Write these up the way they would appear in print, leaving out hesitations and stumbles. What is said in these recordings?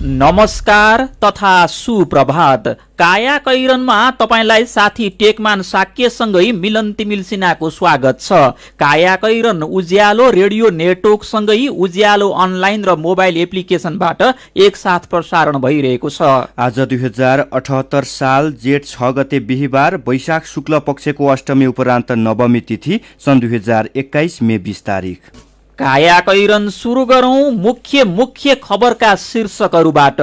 नमस्कार तथा सुप्रभात। काया कैरनमा तपाईलाई साथी टेकमान साक्यसँगै मिलन तिमिल सिन्हाको स्वागत छ। काया कैरन उज्यालो रेडियो नेटवर्कसँगै उज्यालो अनलाइन र मोबाइल एप्लिकेसनबाट एकसाथ प्रसारण भइरहेको छ। आज 2078 साल जेठ 6 गते बिहीबार वैशाख शुक्ल पक्षको अष्टमी उपरान्त नवमी तिथि सन् 2021 मे 20 तारिक। काया कैरन सुरु गरौं मुख्य खबरका शीर्षकहरूबाट।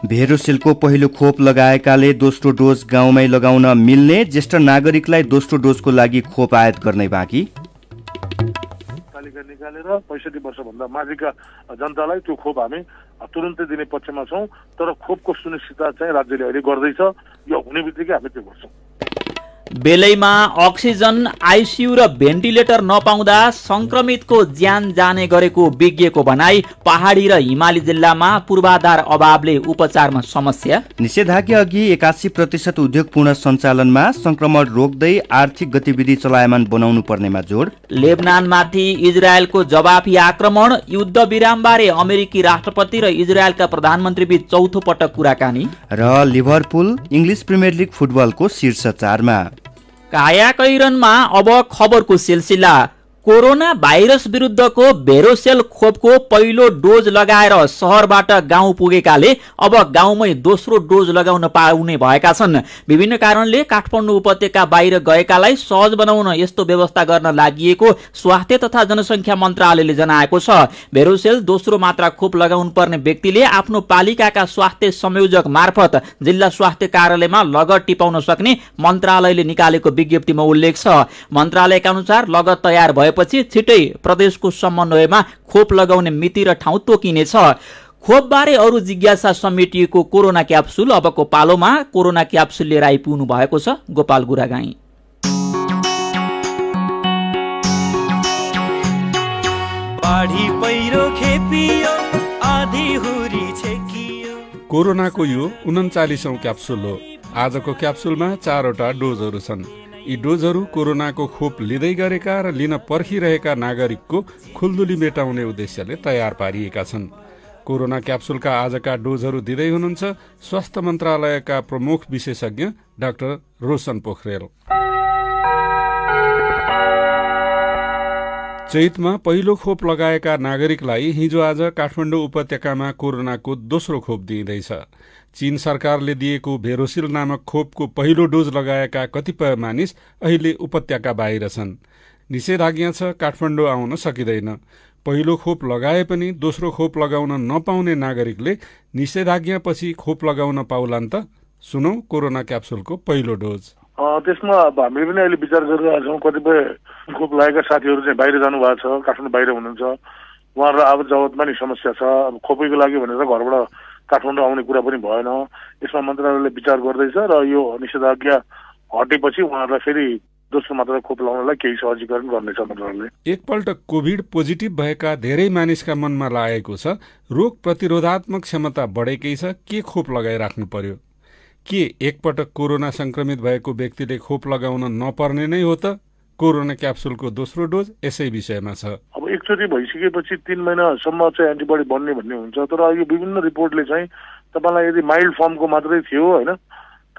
भेरोसेलको पहिलो खोप लगाएकाले दोस्रो डोज गाउँमै लगाउन मिल्ने, ज्येष्ठ नागरिकलाई दोस्रो डोजको लागि खोप आयात गर्ने बाँकी। तालिका निकालेर 65 वर्षभन्दा माथिका जनतालाई त्यो खोप हामी तुरुन्तै दिने पक्षमा छौं, तर खोपको सुनिश्चितता चाहिँ राज्यले अहिले गर्दैछ। यो हुने बित्तिकै हामी त्यो गर्छौं। बेलैमा अक्सिजन, आइसियु र भेन्टिलेटर नपाउँदा संक्रमितको ज्यान जाने गरेको विज्ञको भनाई। पहाडी र हिमाली जिल्लामा पूर्वाधार अभावले उपचारमा समस्या। निषेधाज्ञा अघि 81% उद्योग पूर्ण सञ्चालनमा, संक्रमण रोक्दै आर्थिक गतिविधि चलायमान बनाउनु पर्नेमा जोड। लेबनानमाथि इजरायलको जवाफी आक्रमण, युद्ध विरामबारे अमेरिकी राष्ट्रपति र इजरायलका प्रधानमन्त्री बीच चौथो पटक कुराकानी। र लिभरपुल इङ्ग्लिस प्रिमियर लिग फुटबलको शीर्ष 4मा। काया कैरनमा अब खबरको सिलसिला। कोरोना भाइरस विरुद्धको भेरोसेल खोपको पहिलो डोज लगाएर शहरबाट गाउँ पुगेकाले अब गाउँमै दोस्रो डोज लगाउन पाउने भएका छन्। विभिन्न कारणले काठमाडौँ उपत्यका बाहिर गएकालाई सहज बनाउन यस्तो व्यवस्था गर्न लागि स्वास्थ्य तथा जनसङ्ख्या मन्त्रालयले जनाएको छ। भेरोसेल दोस्रो मात्रा खोप लगाउनु पर्ने व्यक्तिले आफ्नो पालिकाका स्वास्थ्य संयोजक मार्फत जिल्ला स्वास्थ्य कार्यालयमा लगत टिपाउन सक्ने मन्त्रालयले निकालेको विज्ञप्तिमा उल्लेख छ। मन्त्रालयका अनुसार लगत तयार भएपछि छिटै प्रदेशको समन्वयमा खोप लगाउने मिति र ठाउँ तोकिनेछ। खोपबारे अरू जिज्ञासा समेटिएको कोरोना क्याप्सुल अबको पालोमा। कोरोना क्याप्सुल लिएर आइपुग्नु भएको छ गोपाल गुरागाई। कोरोनाको यो 39औं क्याप्सुल हो। आजको क्याप्सुलमा 4वटा डोजहरू छन्। यी डोजहरू कोरोनाको खोप लिँदै गरेका र लिन पर्खिरहेका नागरिकको खुल्दुली मेटाउने उद्देश्यले तयार पारिएका छन्। कोरोना क्याप्सुलका आजका डोजहरू दिँदै हुनुहुन्छ स्वास्थ्य मन्त्रालयका प्रमुख विशेषज्ञ डाक्टर रोशन पोखरेल। चैतमा पहिलो खोप लगाएका नागरिकलाई हिजो आज काठमाडौँ उपत्यकामा कोरोनाको दोस्रो खोप दिइँदैछ। चीन सरकारले दिएको भेरोसिल नामक खोपको पहिलो डोज लगाएका कतिपय मानिस अहिले उपत्यका बाहिर छन्। निषेधाज्ञा छ, काठमाडौँ आउन सकिँदैन। पहिलो खोप लगाए पनि दोस्रो खोप लगाउन नपाउने नागरिकले निषेधाज्ञापछि खोप लगाउन पाउलान् त? सुनौ कोरोना क्याप्सुलको पहिलो डोज। त्यसमा हामीले पनि अहिले विचार गरिरहेका छौँ। कतिपय खोप लागेका साथीहरू चाहिँ बाहिर जानु भएको छ, काठमाडौँ बाहिर हुनुहुन्छ, उहाँहरू आवत जावतमा नि समस्या छ। अब खोपैको लागि भनेर घरबाट काठमाडौँ आउने कुरा पनि भएन। यसमा मन्त्रालयले विचार गर्दैछ र यो निषेधाज्ञा हटेपछि उहाँहरूलाई फेरि दोस्रो मात्रा खोप लगाउनलाई केही सहजीकरण गर्नेछ मन्त्रालयले। एकपल्ट कोभिड पोजिटिभ भएका धेरै मानिसका मनमा लागेको छ रोग प्रतिरोधात्मक क्षमता बढेकै छ, के खोप लगाइराख्नु पर्यो? के एकपटक कोरोना संक्रमित भएको व्यक्तिले खोप लगाउन नपर्ने नै हो त? कोरोना क्याप्सुलको दोस्रो डोज यसै विषयमा छ। अब एकचोटि भइसकेपछि 3 महिनासम्म चाहिँ एन्टिबडी बन्ने भन्ने हुन्छ, तर यो विभिन्न रिपोर्टले चाहिँ तपाईँलाई यदि माइल्ड फर्मको मात्रै थियो होइन,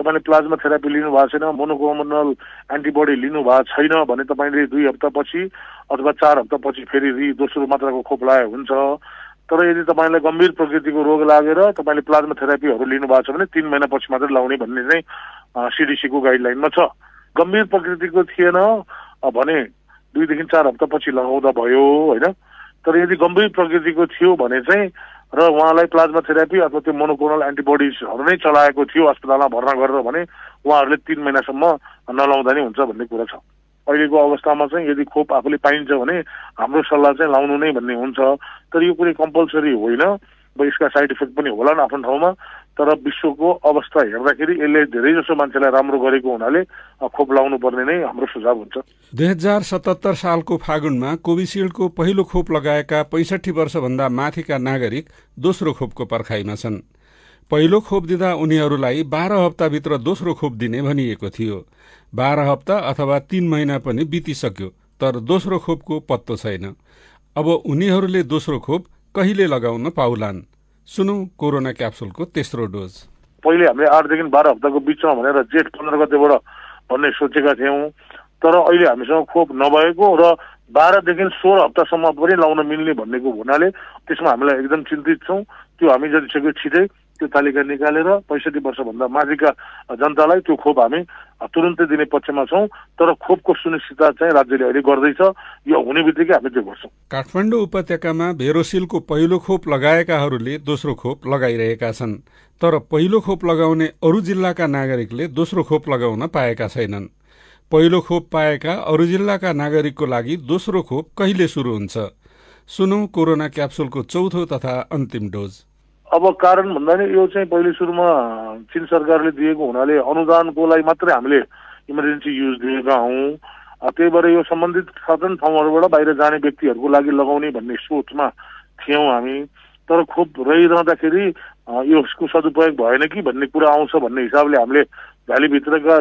तपाईँले प्लाज्मा थेरापी लिनु भएको छैन, मोनोक्लोनल एन्टिबडी लिनु भएको छैन भने तपाईँले 2 हप्तापछि अथवा 4 हप्तापछि फेरि दोस्रो मात्राको खोप लगाए हुन्छ। तर यदि तपाईँलाई गम्भीर प्रकृतिको रोग लागेर तपाईँले प्लाज्मा थेरापीहरू लिनु भएको छ भने 3 महिनापछि मात्रै लगाउने भन्ने चाहिँ सिडिसीको गाइडलाइनमा छ। गम्भीर प्रकृतिको थिएन भने 2 देखि 4 हप्तापछि लगाउँदा भयो होइन। तर यदि गम्भीर प्रकृतिको थियो भने चाहिँ र उहाँलाई प्लाज्मा थेरापी अथवा त्यो मोनोक्लोनल एन्टिबडिजहरू नै चलाएको थियो अस्पतालमा भर्ना गरेर भने उहाँहरूले 3 महिनासम्म नलाउँदा नै हुन्छ भन्ने कुरा छ। अहिलेको अवस्थामा चाहिँ यदि खोप आफूले पाइन्छ भने हाम्रो सल्लाह चाहिँ लाउनु नै भन्ने हुन्छ। तर यो कुनै कम्पलसरी होइन। अब यसका साइड इफेक्ट पनि होला आफ्नो ठाउँमा, तर विश्वको अवस्था हेर्दाखेरि यसले धेरै जसो मान्छेलाई राम्रो गरेको हुनाले खोप लगाउनु पर्ने नै हाम्रो सुझाव हुन्छ। 2077 सालको फागुनमा कोभिसिल्डको पहिलो खोप लगाएका 65 वर्षभन्दा माथिका नागरिक दोस्रो खोपको पर्खाइमा छन्। पहिलो खोप दिँदा उनीहरूलाई 12 हप्ताभित्र दोस्रो खोप दिने भनिएको थियो। 12 हप्ता अथवा 3 महिना पनि बितिसक्यो, तर दोस्रो खोपको पत्तो छैन। अब उनीहरूले दोस्रो खोप कहिले लगाउन पाउलान्? सुनौ कोरोना क्याप्सुलको तेस्रो डोज। पहिले हामीले 8 देखि 12 हप्ताको बिचमा भनेर जेठ 15 गतेबाट भन्ने सोचेका थियौँ, तर अहिले हामीसँग खोप नभएको र 12 देखि 16 हप्तासम्म पनि लाउन मिल्ने भन्नेको हुनाले त्यसमा हामीलाई एकदम चिन्तित छौँ। त्यो हामी जतिसक्यो छिटै त्यो तालिका निकालेर 65 वर्षभन्दा माथिका जनतालाई त्यो खोप हामी तुरुन्तै दिने पक्षमा छौँ। तर खोपको सुनिश्चितता चाहिँ राज्यले अहिले गर्दैछ, यो हुने बित्तिकै हामी त्यो गर्छौँ। काठमाडौँ उपत्यकामा भेरोसिलको पहिलो खोप लगाएकाहरूले दोस्रो खोप लगाइरहेका छन्, तर पहिलो खोप लगाउने अरू जिल्लाका नागरिकले दोस्रो खोप लगाउन पाएका छैनन्। पहिलो खोप पाएका अरू जिल्लाका नागरिकको लागि दोस्रो खोप कहिले सुरु हुन्छ? सुनौ कोरोना क्याप्सुलको चौथो तथा अन्तिम डोज। अब कारण भन्दा नि यो चाहिँ पहिले सुरुमा चीन सरकारले दिएको हुनाले अनुदानको लागि मात्रै हामीले इमर्जेन्सी युज दिएका हौँ। त्यही भएर यो सम्बन्धित साधन ठाउँहरूबाट बाहिर जाने व्यक्तिहरूको लागि लगाउने भन्ने सोचमा थियौँ हामी। तर खोप रहिरहँदाखेरि यसको सदुपयोग भएन कि भन्ने कुरा आउँछ भन्ने हिसाबले हामीले भ्यालीभित्रका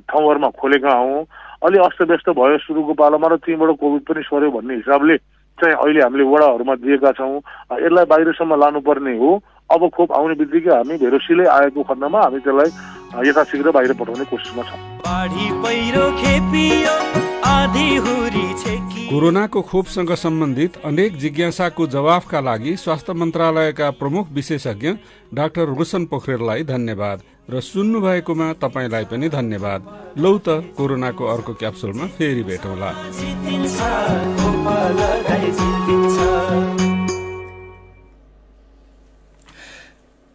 ठाउँहरूमा खोलेका हौँ। अलि अस्तव्यस्त भयो सुरुको पालामा र त्यहीँबाट कोभिड पनि सर्यो भन्ने हिसाबले चाहिँ अहिले हामीले वडाहरूमा दिएका छौँ। यसलाई बाहिरसम्म लानुपर्ने हो। अब खोप आउने बित्तिकै हामी भेरोसिलै आएको खण्डमा हामी त्यसलाई यथाशीघ्र बाहिर पठाउने कोसिसमा छौँ। कोरोनाको खोपसँग सम्बन्धित अनेक जिज्ञासाको जवाफका लागि स्वास्थ्य मन्त्रालयका प्रमुख विशेषज्ञ डाक्टर रोशन पोखरेललाई धन्यवाद र सुन्नु भएकोमा तपाईलाई पनि धन्यवाद। लौ त कोरोनाको अर्को क्याप्सुलमा फेरि भेटौँला।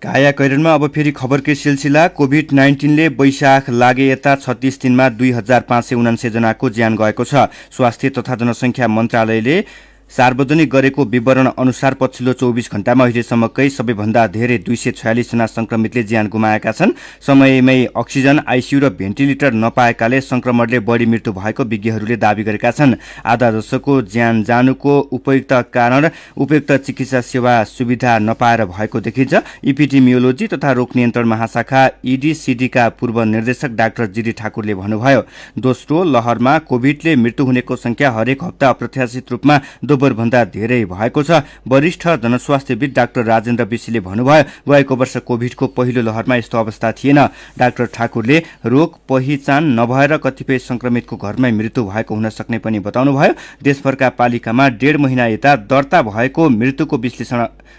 कायाकैरनमा अब फेरि खबरकै सिलसिला। कोभिड-19ले वैशाख लागे यता 36 दिनमा 2579 जनाको ज्यान गएको छ। स्वास्थ्य तथा जनसङ्ख्या मन्त्रालयले सार्वजनिक गरेको विवरण अनुसार पछिल्लो 24 घण्टामा अहिलेसम्मकै सबैभन्दा धेरै 246 जना संक्रमितले ज्यान गुमाएका छन्। समयमै अक्सिजन, आइसियु र भेन्टिलेटर नपाएकाले संक्रमणले बढी मृत्यु भएको विज्ञहरूले दावी गरेका छन्। आधा जसोको ज्यान जानुको उपयुक्त कारण उपयुक्त चिकित्सा सेवा सुविधा नपाएर भएको देखिन्छ। इपिडेमियोलोजी तथा रोग नियन्त्रण महाशाखा EDCD का पूर्व निर्देशक डाक्टर जीडी ठाकुरले भन्नुभयो, दोस्रो लहरमा कोभिडले मृत्यु हुनेको संख्या हरेक हप्ता अप्रत्याशित रूपमा भन्दा धेरै भएको छ। वरिष्ठ जनस्वास्थ्यविद डाक्टर राजेन्द्र विशीले भन्नुभयो, गएको वर्ष कोभिडको पहिलो लहरमा यस्तो अवस्था थिएन। डाक्टर ठाकुरले रोग पहिचान नभएर कतिपय संक्रमितको घरमै मृत्यु भएको हुन सक्ने पनि बताउनुभयो। देशभरका पालिकामा 1.5 महिना यता दर्ता भएको मृत्युको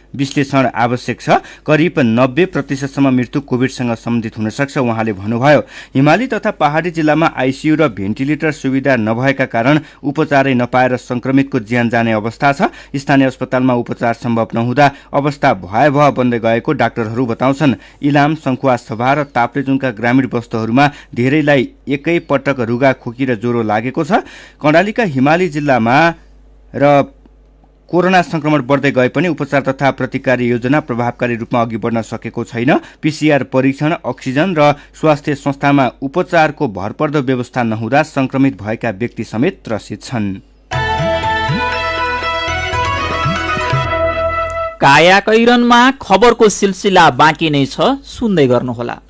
विश्लेषण आवश्यक छ। करिब 90% मृत्यु कोभिडसँग सम्बन्धित हुन सक्छ उहाँले भन्नुभयो। हिमाली तथा पहाडी जिल्लामा आइसियु र भेन्टिलेटर सुविधा नभएका कारण उपचारै नपाएर संक्रमितको ज्यान जाने अवस्था छ। स्थानीय अस्पतालमा उपचार सम्भव नहुँदा अवस्था भयावह बन्दै गएको डाक्टरहरू बताउँछन्। इलाम, सङ्खुवा सभा र ताप्लेजुङका ग्रामीण वस्तुहरूमा धेरैलाई एकै पटक रुगा, खोकी र ज्वरो लागेको छ। कर्णालीका हिमाली जिल्लामा र कोरोना संक्रमण बढ्दै गए पनि उपचार तथा प्रतिकारी योजना प्रभावकारी रूपमा अघि बढ्न सकेको छैन। PCR परीक्षण, अक्सिजन र स्वास्थ्य संस्थामा उपचारको भरपर्दो व्यवस्था नहुँदा संक्रमित भएका व्यक्ति समेत त्रसित छन्। कायाकैरनमा खबरको सिलसिला बाँकी नै छ, सुन्दै गर्नुहोला।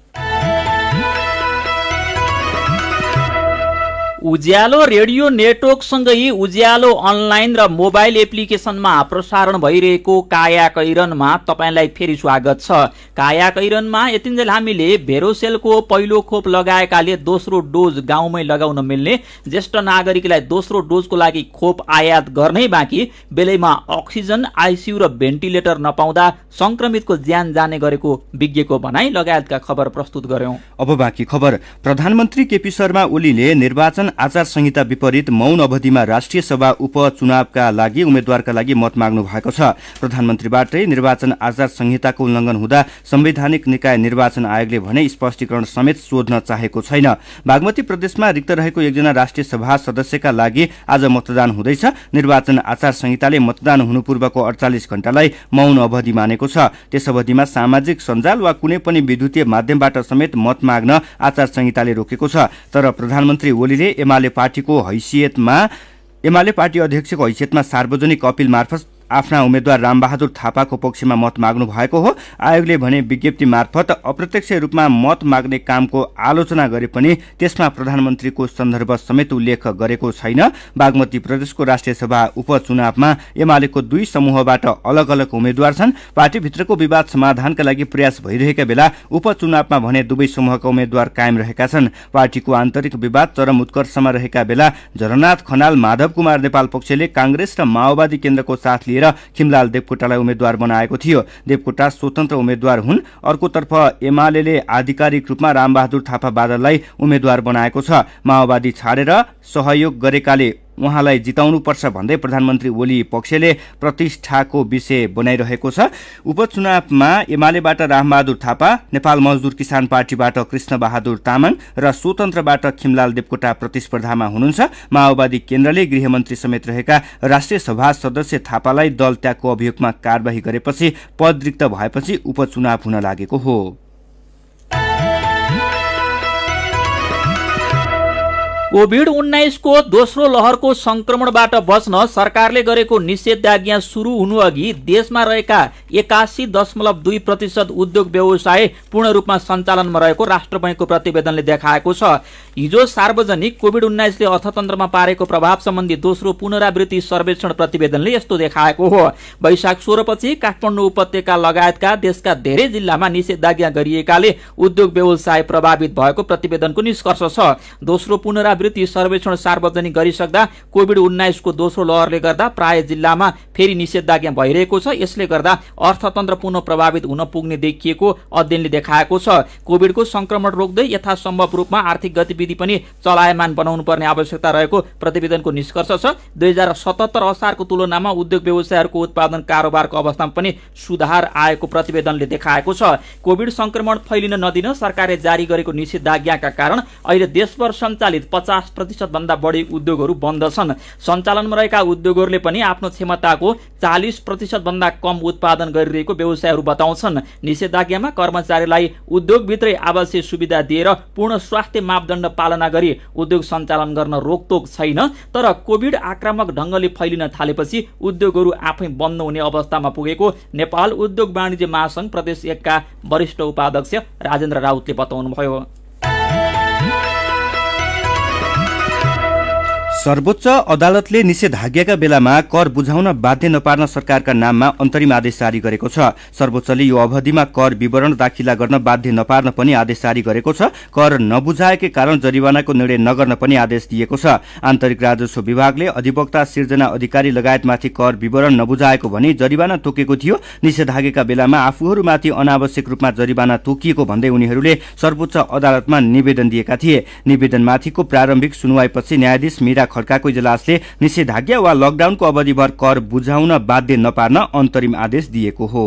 उज्यालो रेडियो नेटवर्कसँगै उज्यालो अनलाइन र मोबाइल एप्लिकेसनमा प्रसारण भइरहेको कायाकैरनमा तपाईलाई फेरि स्वागत छ। कायाकैरनमा यतिन्जेल हामीले भेरोसेलको पहिलो खोप लगाएकाले दोस्रो डोज गाउँमै लगाउन मिल्ने, ज्येष्ठ नागरिकलाई दोस्रो डोजको लागि खोप आयात गर्नै बाँकी, बेलैमा अक्सिजन, आइसियु र भेन्टिलेटर नपाउँदा संक्रमितको ज्यान जाने गरेको विज्ञको भनाई लगायतका खबर प्रस्तुत गर्यौं। अब बाँकी खबर। प्रधानमन्त्री केपी शर्मा ओलीले निर्वाचन आचार संहिता विपरीत मौन अवधिमा राष्ट्रिय सभा उपचुनावका लागि उम्मेद्वारका लागि मत माग्नु भएको छ। प्रधानमन्त्रीबाटै निर्वाचन आचार संहिताको उल्लङ्घन हुँदा संवैधानिक निकाय निर्वाचन आयोगले भने स्पष्टीकरण समेत सोध्न चाहेको छैन। बागमती प्रदेशमा रिक्त रहेको एकजना राष्ट्रिय सभा सदस्यका लागि आज मतदान हुँदैछ। निर्वाचन आचार संहिताले मतदान हुनु पूर्वको 48 घण्टालाई मौन अवधि मानेको छ। त्यस अवधिमा सामाजिक सञ्जाल वा कुनै पनि विद्युतीय माध्यमबाट समेत मत माग्न आचार संहिताले रोकेको छ। तर प्रधानमन्त्री ओलीले एमाले पार्टी अध्यक्षको हैसियतमा सार्वजनिक अपिल मार्फत आफ्ना उम्मेद्वार रामबहादुर थापाको पक्षमा मत माग्नु भएको हो। आयोगले भने विज्ञप्ति मार्फत अप्रत्यक्ष रूपमा मत माग्ने कामको आलोचना गरे पनि त्यसमा प्रधानमन्त्रीको सन्दर्भ समेत उल्लेख गरेको छैन। बागमती प्रदेशको राष्ट्रिय सभा उपचुनावमा एमालेको 2 समूहबाट अलग अलग उम्मेद्वार छन्। पार्टीभित्रको विवाद समाधानका लागि प्रयास भइरहेका बेला उपचुनावमा भने दुवै समूहका उम्मेद्वार कायम रहेका छन्। पार्टीको आन्तरिक विवाद चरम उत्कर्षमा रहेका बेला झलनाथ खनाल, माधव कुमार नेपाल पक्षले कांग्रेस र माओवादी केन्द्रको साथ लिएर खिमलाल देवकोटालाई उम्मेद्वार बनाएको थियो। देवकोटा स्वतन्त्र उम्मेद्वार हुन्। अर्कोतर्फ एमाले आधिकारिक रूपमा रामबहादुर थापा बादललाई उम्मेद्वार बनाएको छ। माओवादी छाडेर सहयोग गरेकाले उहाँलाई जिताउनुपर्छ भन्दै प्रधानमन्त्री ओली पक्षले प्रतिष्ठाको विषय बनाइरहेको छ। उपचुनावमा एमालेबाट रामबहादुर थापा, नेपाल मजदुर किसान पार्टीबाट कृष्णबहादुर तामाङ र स्वतन्त्रबाट खिमलाल देवकोटा प्रतिस्पर्धामा हुनुहुन्छ। माओवादी केन्द्रले गृहमन्त्री समेत रहेका राष्ट्रिय सभा सदस्य थापालाई दल त्यागको अभियोगमा कारबाही गरेपछि पद रिक्त भएपछि उपचुनाव हुन लागेको हो। कोभिड-19 को दोस्रो लहरको संक्रमणबाट बच्न सरकारले गरेको निषेधाज्ञा सुरु हुनुअघि देशमा रहेका 81.2% उद्योग व्यवसाय पूर्ण रूपमा सञ्चालनमा रहेको राष्ट्र बैंकको प्रतिवेदनले देखाएको छ। हिजो सार्वजनिक कोभिड-19 ले अर्थतन्त्रमा पारेको प्रभाव सम्बन्धी दोस्रो पुनरावृत्ति सर्वेक्षण प्रतिवेदनले यस्तो देखाएको हो। वैशाख 16 पछि काठमाडौँ उपत्यका लगायतका देशका धेरै जिल्लामा निषेधाज्ञा गरिएकाले उद्योग व्यवसाय प्रभावित भएको प्रतिवेदनको निष्कर्ष छ। दोस्रो पुनरावृत्ति सर्वेक्षण सार्वजनिक गरिसक्दा कोभिड-19 को दोस्रो लहरले गर्दा प्राय जिल्लामा फेरि निषेधाज्ञा भइरहेको छ। यसले गर्दा अर्थतन्त्र पुनः प्रभावित हुन पुग्ने देखिएको अध्ययनले देखाएको छ। कोभिडको संक्रमण रोक्दै यथासम्भव रूपमा आर्थिक गतिविधि पनि चलायमान बनाउनु पर्ने आवश्यकता रहेको प्रतिवेदनको निष्कर्ष छ। 2077 असारको तुलनामा उद्योग व्यवसायहरूको उत्पादन कारोबारको अवस्थामा पनि सुधार आएको प्रतिवेदनले देखाएको छ। कोभिड संक्रमण फैलिन नदिन सरकारले जारी गरेको निषेधाज्ञाका कारण अहिले देशभर सञ्चालित 50% भन्दा बढी उद्योगहरू बन्द छन्। सञ्चालनमा रहेका उद्योगहरूले पनि आफ्नो क्षमताको 40% भन्दा कम उत्पादन गरिरहेको व्यवसायहरू बताउँछन्। निषेधाज्ञामा कर्मचारीलाई उद्योगभित्रै आवासीय सुविधा दिएर पूर्ण स्वास्थ्य मापदण्ड पालना गरी उद्योग सञ्चालन गर्न रोकटोक छैन। तर कोभिड आक्रामक ढंगले फैलिन थालेपछि उद्योगहरू आफै बन्द हुने अवस्थामा पुगेको नेपाल उद्योग वाणिज्य महासंघ प्रदेश 1 का वरिष्ठ उपाध्यक्ष राजेन्द्र राउतले बताउनुभयो। सर्वोच्च अदालतले निषेधाज्ञाका बेलामा कर बुझाउन बाध्य नपार्न सरकारका नाममा अन्तरिम आदेश जारी गरेको छ। सर्वोच्चले यो अवधिमा कर विवरण दाखिला गर्न बाध्य नपार्न पनि आदेश जारी गरेको छ। कर नबुझाएकै कारण जरिवानाको निर्णय नगर्न पनि आदेश दिएको छ। आन्तरिक राजस्व विभागले अधिवक्ता सिर्जना अधिकारी लगायतमाथि कर विवरण नबुझाएको भनी जरिवाना तोकेको थियो। निषेधाज्ञाका बेलामा आफूहरूमाथि अनावश्यक रूपमा जरिवाना तोकिएको भन्दै उनीहरूले सर्वोच्च अदालतमा निवेदन दिएका थिए। निवेदनमाथिको प्रारम्भिक सुनवाईपछि न्यायाधीश मीरा खड्काको इजलासले निषेधाज्ञा वा लकडाउनको अवधिभर कर बुझाउन बाध्य नपार्न अन्तरिम आदेश दिएको हो।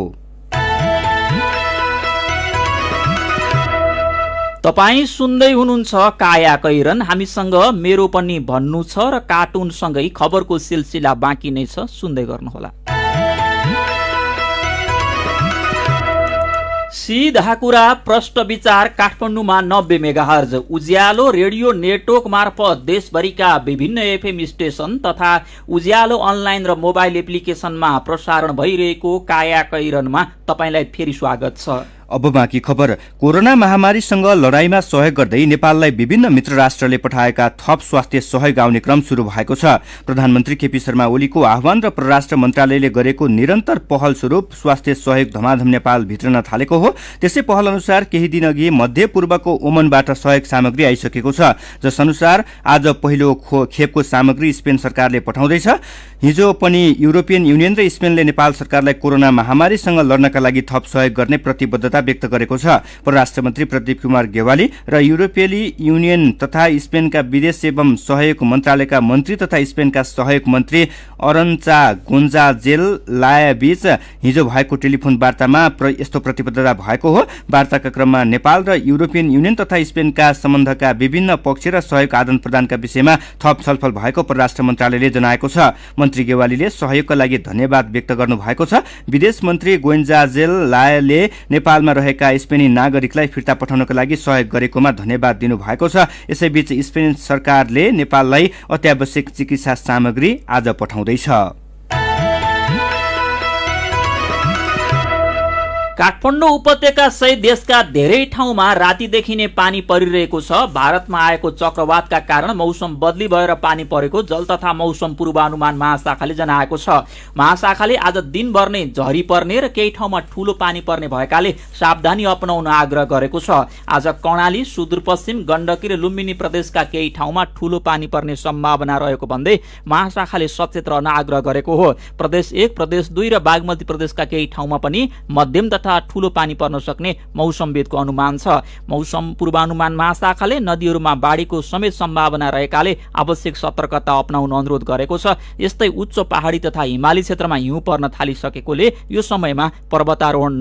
तपाई सुन्दै हुनुहुन्छ काया कैरन। हामीसँग मेरो पनि भन्नु छ र कार्टुनसँगै खबरको सिलसिला बाँकी नै छ, सुन्दै गर्नुहोला। सीधा कुरा प्रष्ट विचार काठमाडौँमा 90 मेगाहर्ज उज्यालो रेडियो नेटवर्क मार्फत देशभरिका विभिन्न एफएम स्टेशन तथा उज्यालो अनलाइन र मोबाइल एप्लिकेशनमा प्रसारण भइरहेको काया कैरनमा तपाईलाई फेरि स्वागत छ। अब बाँकी खबर। कोरोना महामारीसँग लडाईँमा सहयोग गर्दै नेपाललाई विभिन्न मित्र राष्ट्रले पठाएका थप स्वास्थ्य सहयोग आउने क्रम सुरु भएको छ। प्रधानमन्त्री केपी शर्मा ओलीको आह्वान र परराष्ट्र मन्त्रालयले गरेको निरन्तर पहल स्वरूप स्वास्थ्य सहयोग धमाधम नेपाल भित्रन थालेको हो। त्यसै पहल अनुसार केही दिन अघि मध्यपूर्वको ओमनबाट सहयोग सामग्री आइसकेको छ। जस अनुसार आज पहिलो खेपको सामग्री स्पेन सरकारले पठाउँदैछ। हिजो पनि युरोपियन युनियन र स्पेनले नेपाल सरकारलाई कोरोना महामारीसँग लड्नका लागि थप सहयोग गर्ने प्रतिबद्धता व्यक्त गरेको छ। परराष्ट्र मन्त्री प्रदीप कुमार गेवाली र युरोपेली युनियन तथा स्पेनका विदेश एवं सहयोग मन्त्रालयका मन्त्री तथा स्पेनका सहयोग मन्त्री अरन्चा गोन्जाजेल लायाबीच हिजो भएको टेलिफोन वार्तामा यस्तो प्रतिबद्धता भएको हो। वार्ताका क्रममा नेपाल र युरोपियन युनियन तथा स्पेनका सम्बन्धका विभिन्न पक्ष र सहयोग आदान प्रदानका विषयमा थप छलफल भएको परराष्ट्र मन्त्रालयले जनाएको छ। मन्त्री गेवालीले सहयोगका लागि धन्यवाद व्यक्त गर्नु भएको छ। विदेश मन्त्री गोन्जाजेल लायाले नेपालमा रहेका स्पेनी नागरिकलाई फिर्ता पठाउनका लागि सहयोग गरेकोमा धन्यवाद दिनु भएको छ। यसैबीच स्पेन सरकारले नेपाललाई अत्यावश्यक चिकित्सा सामग्री आज पठाउँदैछ। काठमाडौँ उपत्यका सहित देशका धेरै ठाउँमा रातिदेखि नै पानी परिरहेको छ। भारतमा आएको चक्रवातका कारण मौसम बदली भएर पानी परेको जल तथा मौसम पूर्वानुमान महाशाखाले जनाएको छ। महाशाखाले आज दिनभर नै झरी पर्ने र केही ठाउँमा ठूलो पानी पर्ने भएकाले सावधानी अपनाउन आग्रह गरेको छ। आज कर्णाली, सुदूरपश्चिम, गण्डकी र लुम्बिनी प्रदेशका केही ठाउँमा ठूलो पानी पर्ने सम्भावना रहेको भन्दै महाशाखाले सचेत रहन आग्रह गरेको हो। प्रदेश 1, प्रदेश 2 र बागमती प्रदेशका केही ठाउँमा पनि मध्यम तथा ठूलो पानी पर्न सक्ने मौसमविदको अनुमान छ। मौसम पूर्वानुमान महाशाखाले नदीहरूमा बाढीको समेत सम्भावना रहेकाले आवश्यक सतर्कता अपनाउन अनुरोध गरेको छ। यस्तै उच्च पहाडी तथा हिमाली क्षेत्रमा हिउँ पर्न थालिसकेकोले यो समयमा पर्वतारोहण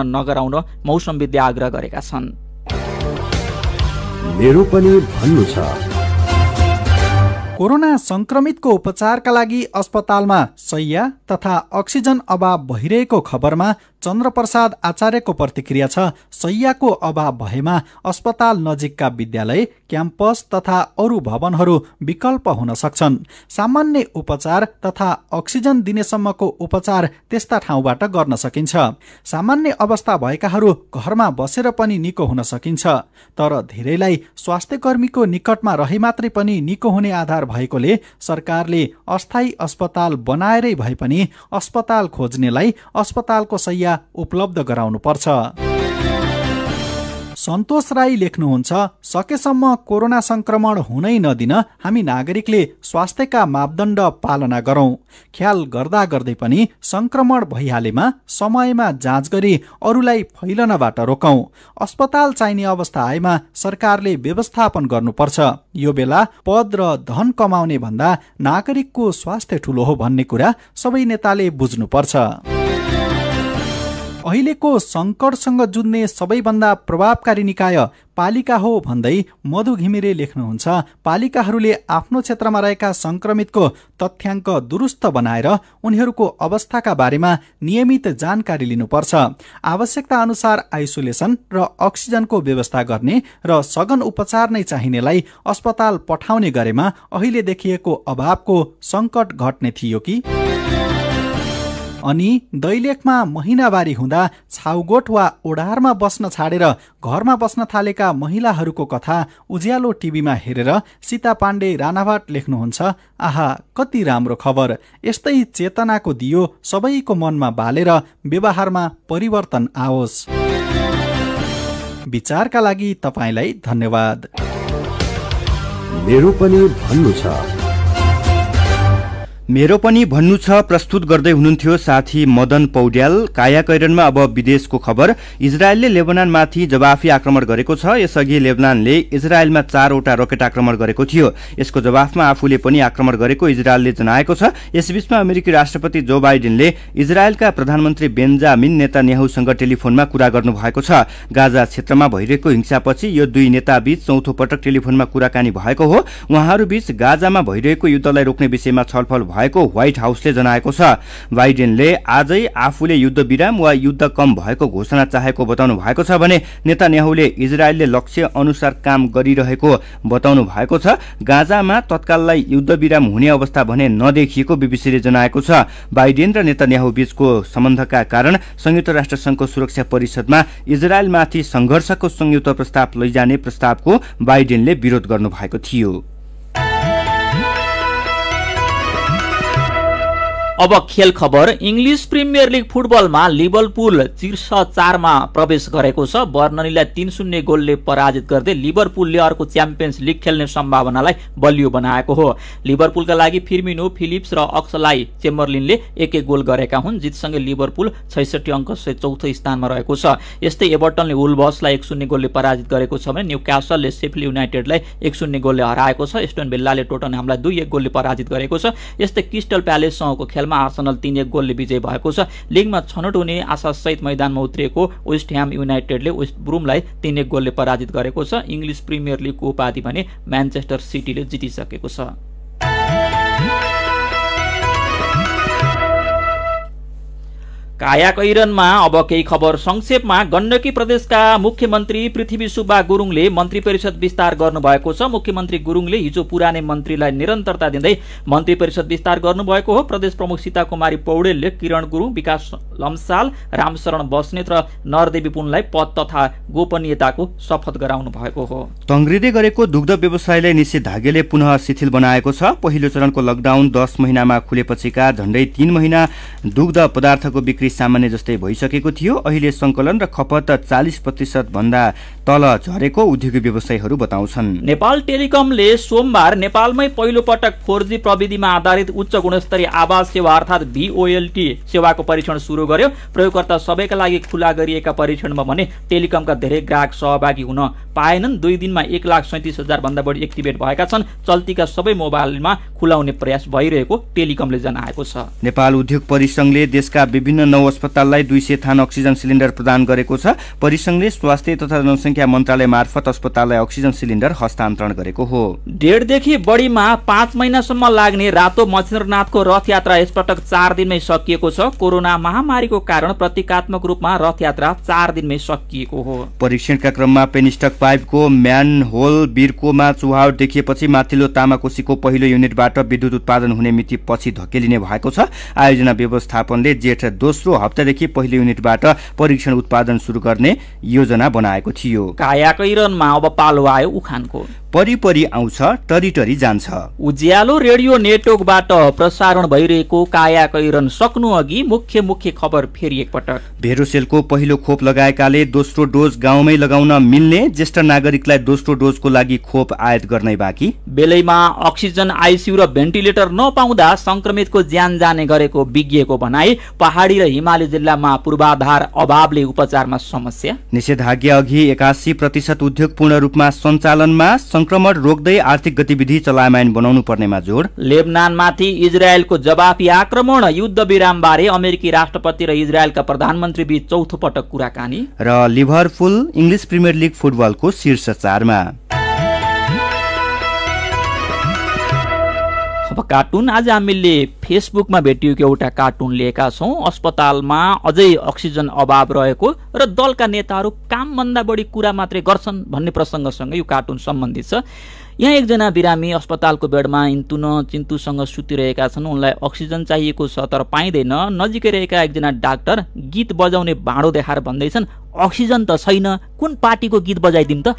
नगराउन मौसमविदले आग्रह गरेका छन्। मेरो पनि भन्नु छ। कोरोना संक्रमितको उपचारका लागि अस्पतालमा शैय्या तथा अक्सिजन अभाव भइरहेको खबरमा चन्द्रप्रसाद आचार्यको प्रतिक्रिया छ। शैय्याको अभाव भएमा अस्पताल नजिकका विद्यालय, क्याम्पस तथा अरू भवनहरू विकल्प हुन सक्छन्। सामान्य उपचार तथा अक्सिजन दिनेसम्मको उपचार त्यस्ता ठाउँबाट गर्न सकिन्छ। सामान्य अवस्था भएकाहरू घरमा बसेर पनि निको हुन सकिन्छ। तर धेरैलाई स्वास्थ्यकर्मीको निकटमा रहे मात्रै पनि निको हुने आधार भएकोले सरकारले अस्थायी अस्पताल बनाएरै भए पनि अस्पताल खोज्नेलाई अस्पतालको शैय्या उपलब्ध गराउनु पर्छ। सन्तोष राई लेख्नुहुन्छ, सकेसम्म कोरोना संक्रमण हुनै नदिन हामी नागरिकले स्वास्थ्यका मापदण्ड पालना गरौं। ख्याल गर्दा गर्दै पनि संक्रमण भइहालेमा समयमा जाँच गरी अरूलाई फैलनबाट रोकौं। अस्पताल चाहिने अवस्था आएमा सरकारले व्यवस्थापन गर्नुपर्छ। यो बेला पद र धन कमाउने भन्दा नागरिकको स्वास्थ्य ठूलो हो भन्ने कुरा सबै नेताले बुझ्नुपर्छ। अहिलेको संकटसँग जुझ्ने सबैभन्दा प्रभावकारी निकाय पालिका हो भन्दै मधु घिमिरे लेख्नुहुन्छ, पालिकाहरूले आफ्नो क्षेत्रमा रहेका संक्रमितको तथ्याङ्क दुरुस्त बनाएर उनीहरूको अवस्थाका बारेमा नियमित जानकारी लिनुपर्छ। आवश्यकता अनुसार आइसोलेसन र अक्सिजनको व्यवस्था गर्ने र सघन उपचार नै चाहिनेलाई अस्पताल पठाउने गरेमा अहिले देखिएको अभावको संकट घट्ने थियो कि? अनि दैलेखमा महिनावारी हुँदा छाउगोठ वा ओढारमा बस्न छाडेर घरमा बस्न थालेका महिलाहरूको कथा उज्यालो टिभीमा हेरेर सीता पाण्डे राणाभाट लेख्नुहुन्छ, आहा कति राम्रो खबर। यस्तै चेतनाको दियो सबैको मनमा बालेर व्यवहारमा परिवर्तन आओस्। विचारका लागि तपाईलाई धन्यवाद। मेरो पनि भन्नु छ। मेरो पनि भन्नु छ प्रस्तुत गर्दै हुनुहुन्थ्यो साथी मदन पौड्याल। कायाकैरनमा अब विदेशको खबर। इजरायलले लेबनानमाथि जवाफी आक्रमण गरेको छ। यसअघि लेबनानले इजरायलमा 4वटा रकेट आक्रमण गरेको थियो। यसको जवाफमा आफूले पनि आक्रमण गरेको इजरायलले जनाएको छ। यसबीचमा अमेरिकी राष्ट्रपति जो बाइडेनले इजरायलका प्रधानमन्त्री बेन्जामिन नेतान्याहुसँग टेलिफोनमा कुरा गर्नुभएको छ। गाजा क्षेत्रमा भइरहेको हिंसापछि यो दुई नेताबीच चौथो पटक टेलिफोनमा कुराकानी भएको हो। उहाँहरूबीच गाजामा भइरहेको युद्धलाई रोक्ने विषयमा छलफल भएको व्हाइट हाउसले जनाएको छ। बाइडेनले आजै आफूले युद्धविराम वा युद्ध कम भएको घोषणा चाहेको बताउनु भएको छ भने नेतान्याहुले इजरायलले लक्ष्य अनुसार काम गरिरहेको बताउनु भएको छ। गाजामा तत्काललाई युद्धविराम हुने अवस्था भने नदेखिएको बीबीसीले जनाएको छ। बाइडेन र नेतान्याहु बीचको सम्बन्धका कारण संयुक्त राष्ट्रसङ्घको सुरक्षा परिषदमा इजरायलमाथि संघर्षको संयुक्त प्रस्ताव लैजाने प्रस्तावको बाइडेनले विरोध गर्नुभएको थियो। अब खेल खबर। इंग्लिश प्रिमियर लिग फुटबलमा लिभरपुल शीर्ष 4मा प्रवेश गरेको छ। बर्नलीलाई 3-0 गोलले पराजित गर्दै लिभरपुलले अर्को च्याम्पियन्स लिग खेल्ने सम्भावनालाई बलियो बनाएको हो। लिभरपुलका लागि फिर्मिनो, फिलिप्स र अक्सलाई चेम्बरलिनले 1-1 गोल गरेका हुन्। जितसँगै लिभरपुल 66 अङ्कसहित चौथो स्थानमा रहेको छ। यस्तै एभर्टनले वुल्भर्सलाई 1-0 गोलले पराजित गरेको छ भने न्यूक्यासलले शेफिल्ड युनाइटेडलाई 1-0 गोलले हराएको छ। एस्टन विल्लाले टोटनह्यामलाई 2-1 गोलले पराजित गरेको छ। यस्तै क्रिस्टल प्यालेससँगको खेलमा आर्सेनल 3-1 गोलले विजय भएको छ। लिगमा छनौट हुने आशासहित मैदानमा उत्रिएको वेस्ट ह्याम युनाइटेडले वेस्ट ब्रुमलाई 3-1 गोलले पराजित गरेको छ। इंग्लिश प्रिमियर लिगको उपाधि भने म्यानचेस्टर सिटीले जितिसकेको छ। काया कैरनमा अब केही खबर संक्षेपमा। गण्डकी प्रदेशका मुख्यमन्त्री पृथ्वी सुब्बा गुरुङले मन्त्री परिषद विस्तार गर्नुभएको छ। मुख्यमन्त्री गुरुङले हिजो पुरानै मन्त्रीलाई निरन्तरता दिँदै मन्त्री परिषद विस्तार गर्नुभएको हो। प्रदेश प्रमुख सीता कुमारी पौडेलले किरण गुरुङ, विकास लम्साल, रामशरण बस्नेत र नरदेवी पुनलाई पद तथा गोपनीयताको शपथ गराउनु भएको हो। तङ्ग्रिँदै गरेको दुग्ध व्यवसायलाई निषेधाज्ञाले पुनः शिथिल बनाएको छ। पहिलो चरणको लकडाउन 10 महिनामा खुलेपछिका झण्डै 3 महिना दुग्ध पदार्थको बिक्री सामान्य जस्तै भइसकेको थियो। अहिले संकलन र खपत 40% भन्दा तल झरेको उद्योगी व्यवसायीहरू बताउँछन्। नेपाल टेलिकमले सोमबार नेपालमै पहिलो पटक 4G प्रविधिमा आधारित उच्च गुणस्तरीय आवाज सेवा अर्थात् VOLT सेवाको परीक्षण सुरु गर्यो। प्रयोगकर्ता सबैका लागि खुला गरिएका परीक्षणमा भने टेलिकमका धेरै ग्राहक सहभागी हुन पाएनन्। 2 दिनमा 1,37,000 भन्दा बढी एक्टिभेट भएका छन्। चल्तीका सबै मोबाइलमा खुलाउने प्रयास भइरहेको टेलिकमले जनाएको छ। नेपाल उद्योग परिसंघले देशका विभिन्न 9 अस्पताललाई 200 थान अक्सिजन सिलिन्डर प्रदान गरेको छ। परिसंघले स्वास्थ्य तथा जनसंख्या मन्त्रालय मार्फत अस्पताललाई अक्सिजन सिलिन्डर हस्तान्तरण गरेको हो। 1.5 देखि बढीमा 5 महिनासम्म लाग्ने रातो मच्छिन्द्रनाथको रथयात्रा यसपटक 4 दिनमै सकिएको छ। कोरोना महामारीको कारण प्रतीकात्मक रूपमा रथयात्रा 4 दिनमै सकिएको हो। परीक्षणका क्रममा पेनिस्टक पाइपको म्यानहोल बिर्कोमा चुहावट देखिएपछि माथिल्लो तामाकोसीको पहिलो युनिटबाट विद्युत उत्पादन हुने मिति पछि धकेलिने भएको छ। आयोजना व्यवस्थापनले जेठ दोस्रो हप्तादेखि पहिलो युनिटबाट परीक्षण उत्पादन सुरु गर्ने योजना बनाएको थियो। काया कैरनमा अब पालो आयो उखानको। परिपरि आउँछ टरिटरी जान्छ। उज्यालो रेडियो नेटवर्कबाट प्रसारण भइरहेको काया कैरन सक्नु अघि मुख्य खबर फेरि एकपटक। भेरोसेलको पहिलो खोप लगाएकाले दोस्रो डोज गाउँमै लगाउन मिल्ने। ज्येष्ठ नागरिकलाई दोस्रो डोजको लागि खोप आयात गर्नै बाँकी। बेलैमा अक्सिजन आइसियु र भेन्टिलेटर नपाउँदा संक्रमितको ज्यान जाने गरेको विज्ञको भनाई। पहाडी र हिमाली जिल्लामा पूर्वाधार अभावले उपचारमा समस्या। निषेधाज्ञा अघि 81% उद्योग पूर्ण रूपमा सञ्चालनमा। संक्रमण रोक्दै आर्थिक गतिविधि चलायमान बनाउनु पर्नेमा जोड। लेबनानमाथि इजरायलको जवाफी आक्रमण। युद्ध विरामबारे अमेरिकी राष्ट्रपति र इजरायलका प्रधानमन्त्री बीच चौथो पटक कुराकानी। र लिभरपुल इङ्ग्लिस प्रिमियर लिग फुटबलको शीर्ष 4मा। अब कार्टुन। आज हामीले फेसबुकमा भेटिएको एउटा कार्टुन लिएका छौँ। अस्पतालमा अझै अक्सिजन अभाव रहेको र दलका नेताहरू कामभन्दा बढी कुरा मात्रै गर्छन् भन्ने प्रसङ्गसँग यो कार्टुन सम्बन्धित छ। यहाँ एकजना बिरामी अस्पतालको बेडमा इन्तुन चिन्तुसँग सुतिरहेका छन्। उनलाई अक्सिजन चाहिएको छ तर पाइँदैन। नजिकै रहेका एकजना डाक्टर गीत बजाउने भाँडो देखाएर भन्दैछन्, अक्सिजन त छैन, कुन पार्टीको गीत बजाइदिउँ त।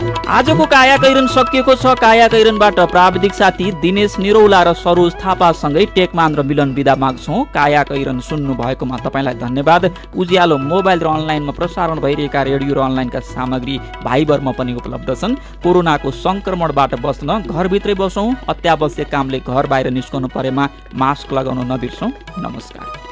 आजको काया कैरन सकिएको छ। काया कैरनबाट प्राविधिक साथी दिनेश निरौला र सरोज थापासँगै टेकमान र मिलन बिदा माग्छौँ। काया कैरन सुन्नु भएकोमा तपाईँलाई धन्यवाद। उज्यालो मोबाइल र अनलाइनमा प्रसारण भइरहेका रेडियो र अनलाइनका सामग्री भाइबरमा पनि उपलब्ध छन्। कोरोनाको संक्रमणबाट बस्न घरभित्रै बसौँ। अत्यावश्यक कामले घर बाहिर निस्कनु परेमा मास्क लगाउन नबिर्सौँ। नमस्कार।